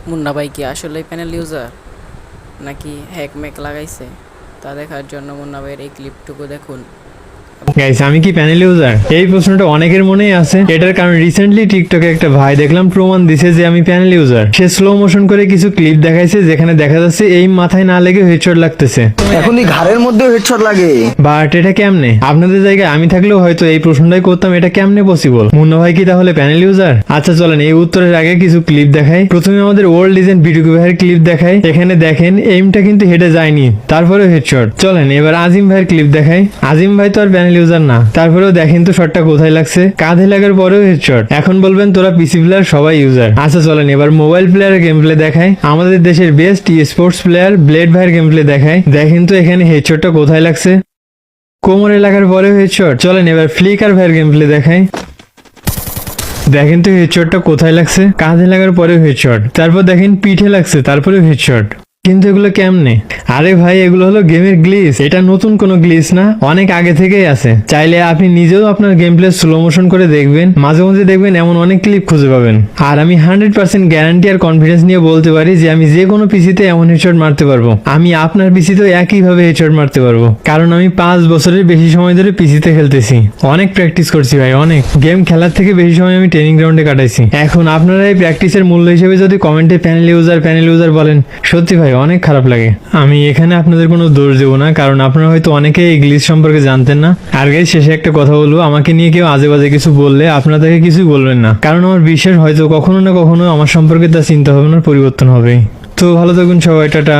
মুন্না ভাই কি আসলেই প্যানেল ইউজার নাকি হ্যাক ম্যাক লাগাইছে তা দেখার জন্য মুন্না ভাইয়ের এই ক্লিপটুকু দেখুন। গাইস, আমি কি প্যানেল ইউজার? এই প্রশ্নটা অনেকের মনেই আছে। এটার কারণ রিসেন্টলি টিকটকে একটা ভাই দেখলাম প্রমাণ দিছে যে আমি প্যানেল ইউজার। সে স্লো মোশন করে কিছু ক্লিপ দেখাইছে যেখানে দেখা যাচ্ছে এই মাথায় না লেগে হেডশট লাগতেছে। এখন এই ঘাড়ের মধ্যেও হেডশট লাগে। বাট এটা কেমনে? আপনাদের জায়গায় আমি থাকলেও হয়তো এই প্রশ্নটাই করতাম, এটা কেমনে পসিবল? মুন্না ভাই কি তাহলে প্যানেল ইউজার? আচ্ছা চলেন এই উত্তরের আগে কিছু ক্লিপ দেখাই। প্রথমে আমাদের ওল্ড লিজেন্ড ভিডিও ভাইয়ের ক্লিপ দেখাই। এখানে দেখেন এইমটা কিন্তু হেডে যায়নি, তারপরেও হেডশট। চলেন এবার আজিম ভাইয়ের ক্লিপ দেখাই। আজিম ভাই তো আর প্যানেল ইউজার না, তারপরেও দেখেন তো শটটা কোথায় লাগছে, কাঁধে লাগার পরেও হেডশট। এখন বলবেন তোরা পিসি প্লেয়ার সবাই ইউজার। আচ্ছা চলেন এবার মোবাইল প্লেয়ারের গেম প্লে দেখাই। আমাদের দেশের বেস্ট স্পোর্টস প্লেয়ার ব্লেড ভাইয়ের গেম প্লে দেখাই। দেখেন তো এখানে হেডশটটা কোথায় লাগছে, কোমরে লাগার পরেও হেডশট। চলেন এবার ফ্লিকার ভাইয়ের গেম প্লে দেখাই। দেখেন তো হেডশটটা কোথায় লাগছে, কাঁধে লাগার পরেও হেডশট। তারপর দেখেন পিঠে লাগছে, তারপরেও হেডশট। কিন্তু এগুলো কেমনে? আরে ভাই এগুলো হলো গেমের গ্লিচ। এটা নতুন কোনো গ্লিচ না, অনেক আগে থেকেই আছে। চাইলে আপনি নিজেও আপনার গেম প্লে স্লো মোশন করে দেখবেন, মাঝে মাঝে দেখবেন এমন অনেক ক্লিপ খুঁজে পাবেন। আর আমি 100% গ্যারান্টি আর কনফিডেন্স নিয়ে বলতে পারি যে আমি যে কোনো পিসিতে এমন হেডশট মারতে পারবো। আমি আপনার পিসিতেও একইভাবে হেডশট মারতে পারবো, কারণ আমি 5 বছরের বেশি সময় ধরে পিসিতে খেলতেছি। অনেক প্র্যাকটিস করছি ভাই, অনেক। গেম খেলার থেকে বেশি সময় আমি ট্রেনিং গ্রাউন্ডে কাটাইছি। এখন আপনারা এই প্র্যাকটিসের মূল্য হিসেবে যদি কমেন্টে প্যানেল ইউজার বলেন, সত্যি ভাই অনেক খারাপ লাগে। আমি এখানে আপনাদের কোনো দোষ দেবো না, কারণ আপনারা হয়তো অনেকে এই গ্লিচ সম্পর্কে জানতেন না। আর গাইস শেষে একটা কথা বলবো, আমাকে নিয়ে কেউ আজে বাজে কিছু বললে আপনাদেরকে কিছুই বলবেন না, কারণ আমার বিশ্বাস হয়তো কখনো না কখনো আমার সম্পর্কে তার চিন্তা ভাবনার পরিবর্তন হবে। তো ভালো থাকুন সবাই, টাটা।